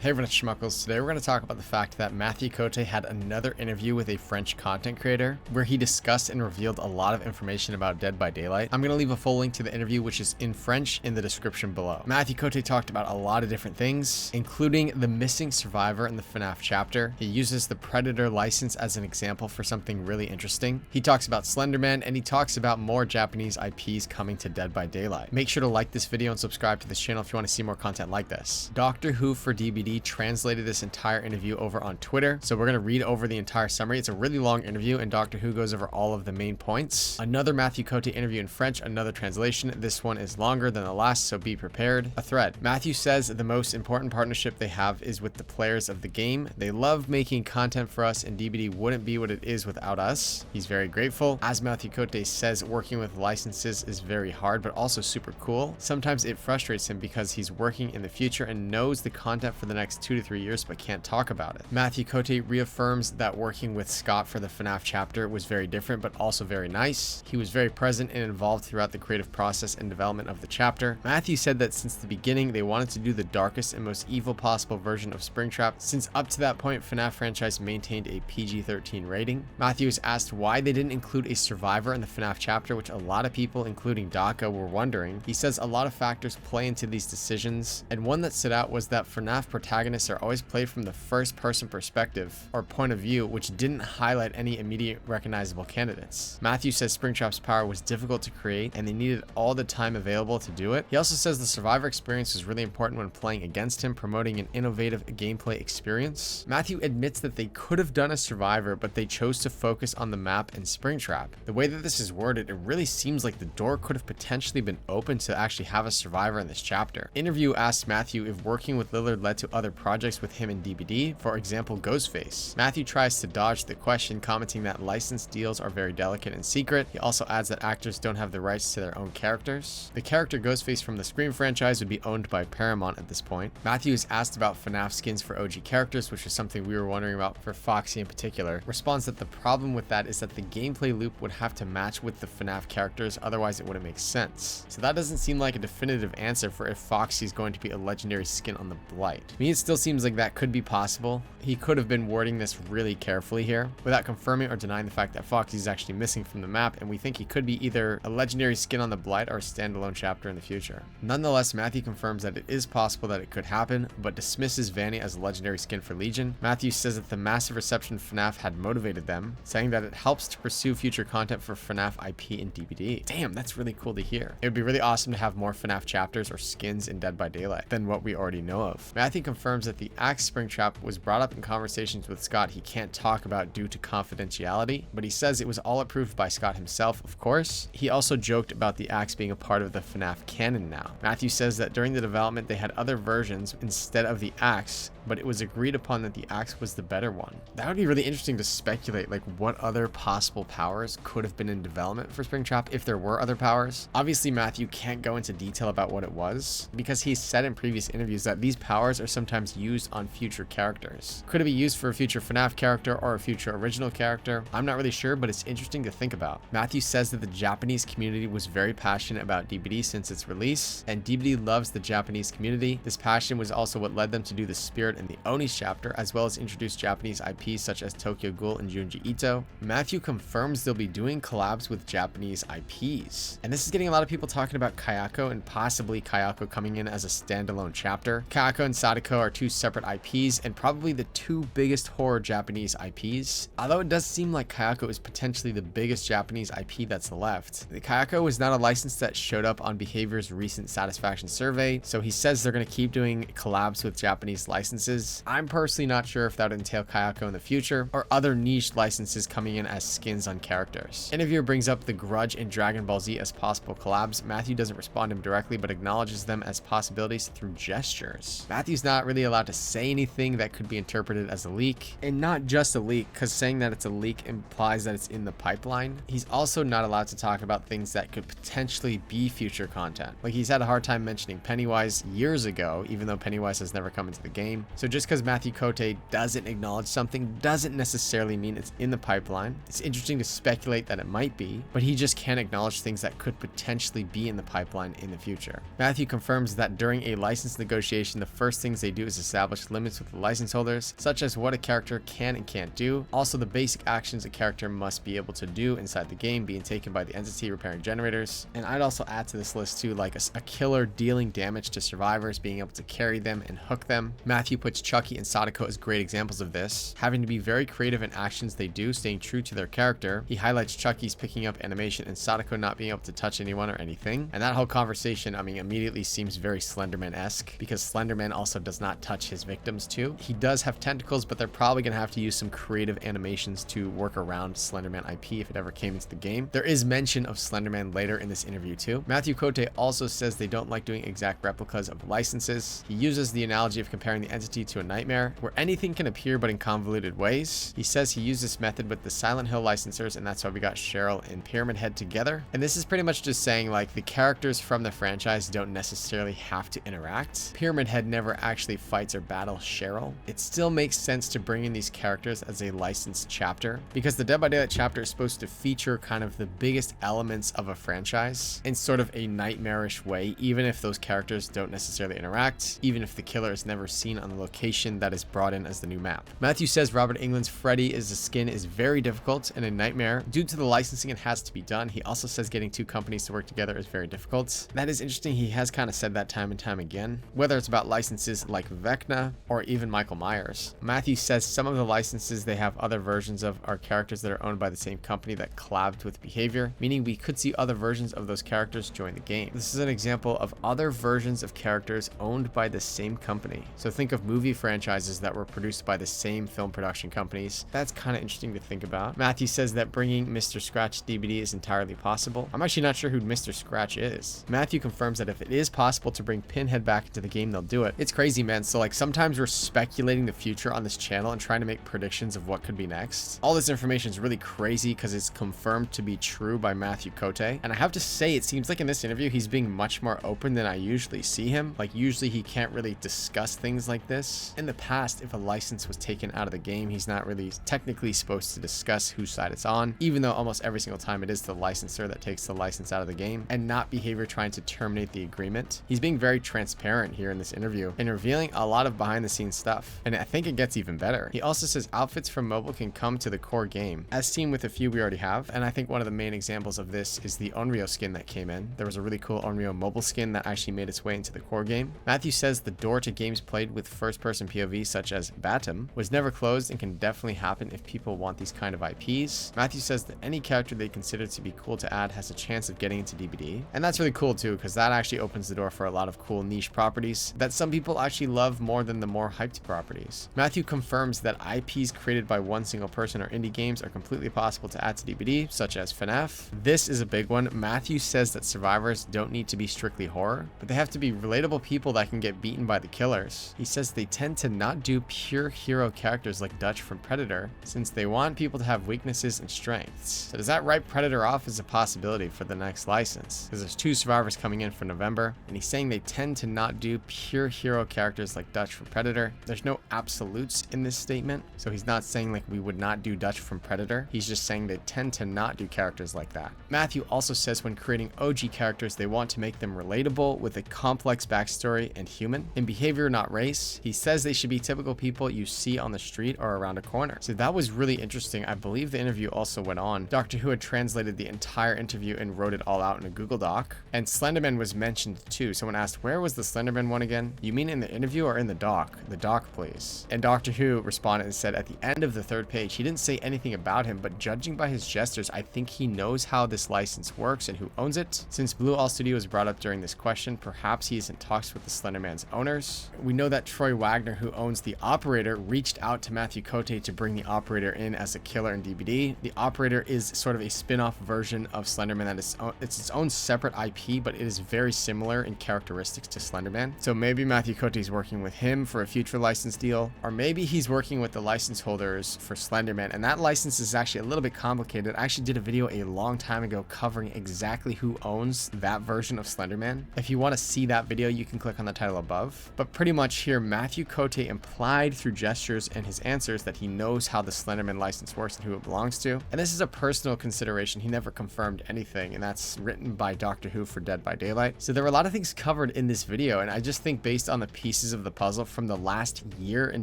Hey everyone, it's Schmuckles. Today we're going to talk about the fact that Matheiu Cote had another interview with a French content creator where he discussed and revealed a lot of information about Dead by Daylight. I'm going to leave a full link to the interview, which is in French, in the description below. Matheiu Cote talked about a lot of different things, including the missing survivor in the FNAF chapter. He uses the Predator license as an example for something really interesting. He talks about Slender Man, and he talks about more Japanese IPs coming to Dead by Daylight. Make sure to like this video and subscribe to this channel if you want to see more content like this. Doctor Who for DBD translated this entire interview over on Twitter, so we're going to read over the entire summary. It's a really long interview, and Doctor Who goes over all of the main points. Another Matheiu Cote interview in French, another translation. This one is longer than the last, so be prepared. A thread. Matheiu says the most important partnership they have is with the players of the game. They love making content for us, and DBD wouldn't be what it is without us. He's very grateful. As Matheiu Cote says, working with licenses is very hard, but also super cool. Sometimes it frustrates him because he's working in the future and knows the content for the next 2 to 3 years but can't talk about it. Matheiu Cote reaffirms that working with Scott for the FNAF chapter was very different but also very nice. He was very present and involved throughout the creative process and development of the chapter. Matheiu said that since the beginning they wanted to do the darkest and most evil possible version of Springtrap, since up to that point FNAF franchise maintained a PG-13 rating. Matheiu was asked why they didn't include a survivor in the FNAF chapter, which a lot of people including Daka were wondering. He says a lot of factors play into these decisions, and one that stood out was that FNAF protagonists are always played from the first person perspective or point of view, which didn't highlight any immediate recognizable candidates. Matheiu says Springtrap's power was difficult to create and they needed all the time available to do it. He also says the survivor experience was really important when playing against him, promoting an innovative gameplay experience. Matheiu admits that they could have done a survivor, but they chose to focus on the map and Springtrap. The way that this is worded, it really seems like the door could have potentially been open to actually have a survivor in this chapter. Interview asked Matheiu if working with Lillard led to other projects with him in DBD, for example Ghostface. Matheiu tries to dodge the question, commenting that license deals are very delicate and secret. He also adds that actors don't have the rights to their own characters. The character Ghostface from the Scream franchise would be owned by Paramount at this point. Matheiu is asked about FNAF skins for OG characters, which is something we were wondering about for Foxy in particular. Responds that the problem with that is that the gameplay loop would have to match with the FNAF characters, otherwise it wouldn't make sense. So that doesn't seem like a definitive answer for if Foxy is going to be a legendary skin on the Blight. To me, it still seems like that could be possible. He could have been wording this really carefully here without confirming or denying the fact that Foxy is actually missing from the map, and we think he could be either a legendary skin on the Blight or a standalone chapter in the future. Nonetheless, Matheiu confirms that it is possible that it could happen, but dismisses Vanny as a legendary skin for Legion. Matheiu says that the massive reception FNAF had motivated them, saying that it helps to pursue future content for FNAF IP in DBD. Damn, that's really cool to hear. It would be really awesome to have more FNAF chapters or skins in Dead by Daylight than what we already know of. Matheiu confirms that the Axe Springtrap was brought up in conversations with Scott he can't talk about due to confidentiality, but he says it was all approved by Scott himself, of course. He also joked about the Axe being a part of the FNAF canon now. Matheiu says that during the development they had other versions instead of the Axe, but it was agreed upon that the Axe was the better one. That would be really interesting to speculate, like what other possible powers could have been in development for Springtrap if there were other powers. Obviously Matheiu can't go into detail about what it was because he's said in previous interviews that these powers are sometimes used on future characters. Could it be used for a future FNAF character or a future original character? I'm not really sure, but it's interesting to think about. Matheiu says that the Japanese community was very passionate about DBD since its release, and DBD loves the Japanese community. This passion was also what led them to do the Spirit and the Oni's chapter, as well as introduce Japanese IPs such as Tokyo Ghoul and Junji Ito. Matheiu confirms they'll be doing collabs with Japanese IPs, and this is getting a lot of people talking about Kayako and possibly Kayako coming in as a standalone chapter. Kayako and Sadako are two separate IPs and probably the two biggest horror Japanese IPs, although it does seem like Kayako is potentially the biggest Japanese IP that's left. The Kayako is not a license that showed up on Behavior's recent satisfaction survey, so he says they're going to keep doing collabs with Japanese licenses. I'm personally not sure if that would entail Kayako in the future or other niche licenses coming in as skins on characters. Interviewer brings up the Grudge and Dragon Ball Z as possible collabs. Matheiu doesn't respond to him directly but acknowledges them as possibilities through gestures. Matheiu's not really allowed to say anything that could be interpreted as a leak, and not just a leak, because saying that it's a leak implies that it's in the pipeline. He's also not allowed to talk about things that could potentially be future content. Like, he's had a hard time mentioning Pennywise years ago, even though Pennywise has never come into the game. So just because Matheiu Cote doesn't acknowledge something doesn't necessarily mean it's in the pipeline. It's interesting to speculate that it might be, but he just can't acknowledge things that could potentially be in the pipeline in the future. Matheiu confirms that during a license negotiation, the first things they do is establish limits with the license holders, such as what a character can and can't do. Also, the basic actions a character must be able to do inside the game being taken by the entity repairing generators. And I'd also add to this list too, like a killer dealing damage to survivors, being able to carry them and hook them. Matheiu puts Chucky and Sadako as great examples of this, having to be very creative in actions they do, staying true to their character. He highlights Chucky's picking up animation and Sadako not being able to touch anyone or anything. And that whole conversation, I mean, immediately seems very Slenderman-esque, because Slenderman also does not touch his victims too. He does have tentacles, but they're probably going to have to use some creative animations to work around Slenderman IP if it ever came into the game. There is mention of Slenderman later in this interview too. Matheiu Cote also says they don't like doing exact replicas of licenses. He uses the analogy of comparing the entity to a nightmare, where anything can appear but in convoluted ways. He says he used this method with the Silent Hill licensors, and that's why we got Cheryl and Pyramid Head together. And this is pretty much just saying like the characters from the franchise don't necessarily have to interact. Pyramid Head never actually fights or battles Cheryl. It still makes sense to bring in these characters as a licensed chapter, because the Dead by Daylight chapter is supposed to feature kind of the biggest elements of a franchise in sort of a nightmarish way, even if those characters don't necessarily interact, even if the killer is never seen on the location that is brought in as the new map. Matheiu says Robert Englund's Freddy is a skin is very difficult and a nightmare. Due to the licensing, it has to be done. He also says getting two companies to work together is very difficult. That is interesting. He has kind of said that time and time again, whether it's about licenses like Vecna or even Michael Myers. Matheiu says some of the licenses they have other versions of are characters that are owned by the same company that collabed with behavior, meaning we could see other versions of those characters join the game. This is an example of other versions of characters owned by the same company. So think of movie franchises that were produced by the same film production companies. That's kind of interesting to think about. Matheiu says that bringing Mr. Scratch DBD is entirely possible. I'm actually not sure who Mr. Scratch is. Matheiu confirms that if it is possible to bring Pinhead back into the game, they'll do it. It's crazy, man. So like sometimes we're speculating the future on this channel and trying to make predictions of what could be next. All this information is really crazy because it's confirmed to be true by Matheiu Cote. And I have to say, it seems like in this interview, he's being much more open than I usually see him. Like usually he can't really discuss things like this. In the past, if a license was taken out of the game, he's not really technically supposed to discuss whose side it's on, even though almost every single time it is the licensor that takes the license out of the game and not behavior trying to terminate the agreement. He's being very transparent here in this interview and revealing a lot of behind the scenes stuff. And I think it gets even better. He also says outfits from mobile can come to the core game, as seen with a few we already have. And I think one of the main examples of this is the Onryo skin that came in. There was a really cool Onryo mobile skin that actually made its way into the core game. Matheiu says the door to games played with first-person POV such as Batum was never closed and can definitely happen if people want these kind of IPs. Matheiu says that any character they consider to be cool to add has a chance of getting into DBD. And that's really cool too, because that actually opens the door for a lot of cool niche properties that some people actually love more than the more hyped properties. Matheiu confirms that IPs created by one single person or indie games are completely possible to add to DBD, such as FNAF. This is a big one. Matheiu says that survivors don't need to be strictly horror, but they have to be relatable people that can get beaten by the killers. He says they tend to not do pure hero characters like Dutch from Predator, since they want people to have weaknesses and strengths. So does that write Predator off as a possibility for the next license? Because there's two survivors coming in for November, and he's saying they tend to not do pure hero characters like Dutch from Predator. There's no absolutes in this statement, so he's not saying like we would not do Dutch from Predator. He's just saying they tend to not do characters like that. Matheiu also says when creating OG characters, they want to make them relatable with a complex backstory and human in behavior, not race. He says they should be typical people you see on the street or around a corner. So that was really interesting. I believe the interview also went on. Doctor Who had translated the entire interview and wrote it all out in a Google Doc. And Slenderman was mentioned too. Someone asked, where was the Slenderman one again? You mean in the interview or in the doc? The doc, please. And Doctor Who responded and said at the end of the third page, he didn't say anything about him, but judging by his gestures, I think he knows how this license works and who owns it. Since Blue All Studio was brought up during this question, perhaps he is in talks with the Slenderman's owners. We know that Troy Wagner, who owns the Operator, reached out to Matheiu Cote to bring the Operator in as a killer in DBD. The Operator is sort of a spin-off version of Slenderman that is it's its own separate IP, but it is very similar in characteristics to Slenderman. So maybe Matheiu Cote is working with him for a future license deal, or maybe he's working with the license holders for Slenderman, and that license is actually a little bit complicated. I actually did a video a long time ago covering exactly who owns that version of Slenderman. If you want to see that video, you can click on the title above. But pretty much here, Matheiu Cote implied through gestures and his answers that he knows how the Slenderman license works and who it belongs to. And this is a personal consideration. He never confirmed anything, and that's written by Doctor Who for Dead by Daylight. So there were a lot of things covered in this video, and I just think based on the pieces of the puzzle from the last year in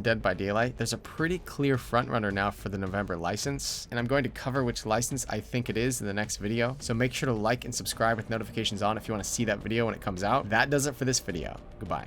Dead by Daylight, there's a pretty clear frontrunner now for the November license. And I'm going to cover which license I think it is in the next video. So make sure to like and subscribe with notifications on if you want to see that video when it comes out. That does it for this video. Goodbye.